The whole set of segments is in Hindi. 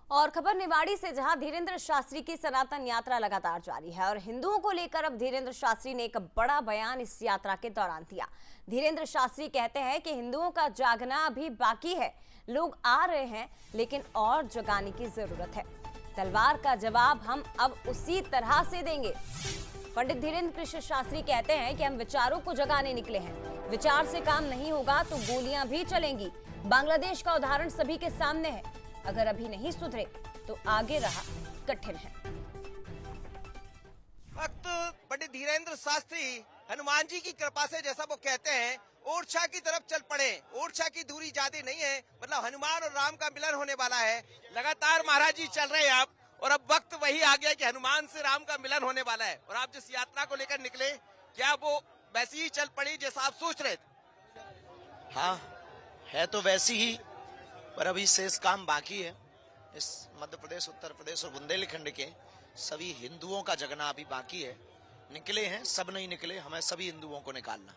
और खबर निवाड़ी से, जहां धीरेन्द्र शास्त्री की सनातन यात्रा लगातार जारी है और हिंदुओं को लेकर अब धीरेन्द्र शास्त्री ने एक बड़ा बयान इस यात्रा के दौरान दिया। धीरेन्द्र शास्त्री कहते हैं कि हिंदुओं का जागना अभी बाकी है, लोग आ रहे हैं लेकिन और जगाने की जरूरत है। तलवार का जवाब हम अब उसी तरह से देंगे। पंडित धीरेन्द्र कृष्ण शास्त्री कहते हैं कि हम विचारों को जगाने निकले हैं, विचार से काम नहीं होगा तो गोलियां भी चलेंगी। बांग्लादेश का उदाहरण सभी के सामने है, अगर अभी नहीं सुधरे तो आगे रहा कठिन है। वक्त पंडित धीरेन्द्र शास्त्री हनुमान जी की कृपा से, जैसा वो कहते हैं, ओरछा की तरफ चल पड़े। ओरछा की दूरी ज्यादा नहीं है, मतलब हनुमान और राम का मिलन होने वाला है। लगातार महाराज जी चल रहे हैं आप, और अब वक्त वही आ गया कि हनुमान से राम का मिलन होने वाला है। और आप जिस यात्रा को लेकर निकले, क्या वो वैसी ही चल पड़ी जैसा आप सोच रहे थे? हाँ, है तो वैसी ही, पर अभी शेष काम बाकी है। इस मध्य प्रदेश, उत्तर प्रदेश और बुंदेलखंड के सभी हिंदुओं का जगना अभी बाकी है। निकले हैं, सब नहीं निकले, हमें सभी हिंदुओं को निकालना।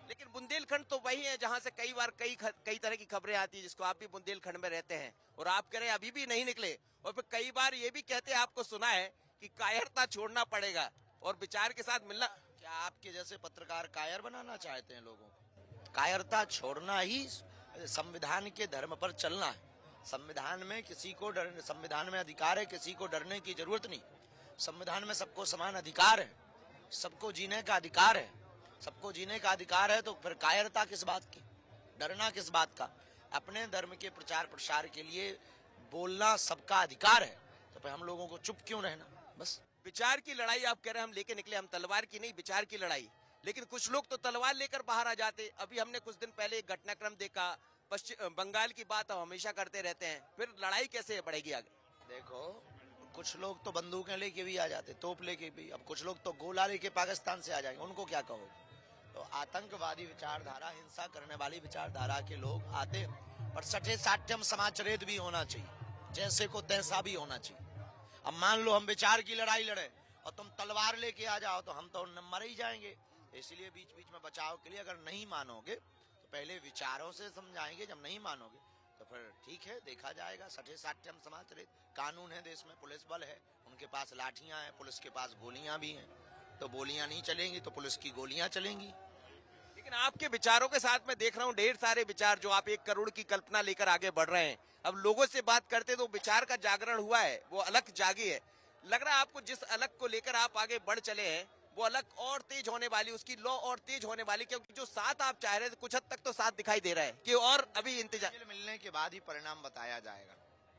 लेकिन बुंदेलखंड तो वही है जहां से कई बार कई तरह की खबरें आती है, जिसको आप भी बुंदेलखंड में रहते हैं, और आप कह रहे हैं अभी भी नहीं निकले। और फिर कई बार ये भी कहते हैं, आपको सुना है कि कायरता छोड़ना पड़ेगा और विचार के साथ मिलना। क्या आपके जैसे पत्रकार कायर बनाना चाहते हैं लोगों को? कायरता छोड़ना ही संविधान के धर्म पर चलना है। संविधान में किसी को संविधान में अधिकार है, किसी को डरने की जरूरत नहीं। संविधान में सबको समान अधिकार है, सबको जीने का अधिकार है। सबको जीने का अधिकार है तो फिर कायरता किस बात की, डरना किस बात का? अपने धर्म के प्रचार प्रसार के लिए बोलना सबका अधिकार है, तो फिर हम लोगों को चुप क्यों रहना? बस। विचार की लड़ाई आप कह रहे हैं हम लेके निकले, हम तलवार की नहीं, विचार की लड़ाई। लेकिन कुछ लोग तो तलवार लेकर बाहर आ जाते। अभी हमने कुछ दिन पहले एक घटनाक्रम देखा, पश्चिम बंगाल की बात हम हमेशा करते रहते हैं, फिर लड़ाई कैसे बढ़ेगी आगे? देखो, कुछ लोग तो बंदूकें लेके भी आ जाते, तोप लेके भी। अब कुछ लोग तो गोला लेके पाकिस्तान से आ जाएंगे, उनको क्या कहोगे? तो आतंकवादी विचारधारा, हिंसा करने वाली विचारधारा के लोग आते, और सठे साठ्यम समाचरित भी होना चाहिए, जैसे को तैसा भी होना चाहिए। अब मान लो हम विचार की लड़ाई लड़े और तुम तलवार लेके आ जाओ, तो हम तो मर ही जाएंगे। इसलिए बीच बीच में बचाव के लिए, अगर नहीं मानोगे तो पहले विचारों से समझाएंगे, जब नहीं मानोगे तो फिर ठीक है, देखा जाएगा। सठे साठ्यम समाचरित कानून है देश में, पुलिस बल है, उनके पास लाठियां हैं, पुलिस के पास गोलियां भी हैं। तो गोलियां नहीं चलेंगी तो पुलिस की गोलियां चलेंगी। लेकिन आपके विचारों के साथ मैं देख रहा हूँ ढेर सारे विचार, जो आप 1 करोड़ की कल्पना लेकर आगे बढ़ रहे हैं। अब लोगों से बात करते तो विचार का जागरण हुआ है, वो अलग जागी है। लग रहा है आपको जिस अलग को लेकर आप आगे बढ़ चले हैं, वो अलग और तेज होने वाली, उसकी लौ और तेज होने वाली, क्योंकि जो साथ आप चाह रहे थे कुछ हद तक तो साथ दिखाई दे रहा है कि और अभी इंतजार। मिलने के बाद ही परिणाम बताया जाएगा।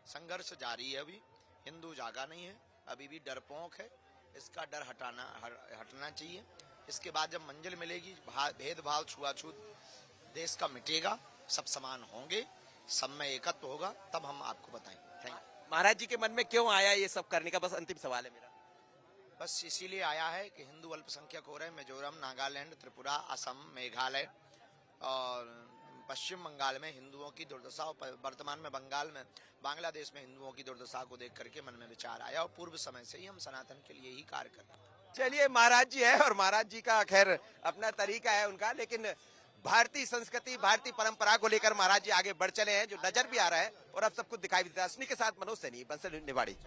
संघर्ष जारी है, अभी हिंदू जागा नहीं है, अभी भी डरपोक है। इसका डर हटना चाहिए। इसके बाद जब मंजिल मिलेगी, भेदभाव छुआछूत देश का मिटेगा, सब समान होंगे, सब में एकत्व होगा, तब हम आपको बताएंगे। Thank you. महाराज जी के मन में क्यों आया ये सब करने का, बस अंतिम सवाल है मेरा। बस इसीलिए आया है कि हिंदू अल्पसंख्यक हो रहे हैं। मिजोरम, नागालैंड, त्रिपुरा, असम, मेघालय और पश्चिम बंगाल में हिंदुओं की दुर्दशा, और वर्तमान में बंगाल में, बांग्लादेश में हिंदुओं की दुर्दशा को देख करके मन में विचार आया, और पूर्व समय से ही हम सनातन के लिए ही कार्य कर रहे हैं। चलिए, महाराज जी है, और महाराज जी का खैर अपना तरीका है उनका, लेकिन भारतीय संस्कृति, भारतीय परंपरा को लेकर महाराज जी आगे बढ़ चले हैं, जो नजर भी आ रहा है और अब सब कुछ दिखाई भी देता है। असली के साथ मनोज सैनी, बंसल निवाड़ी।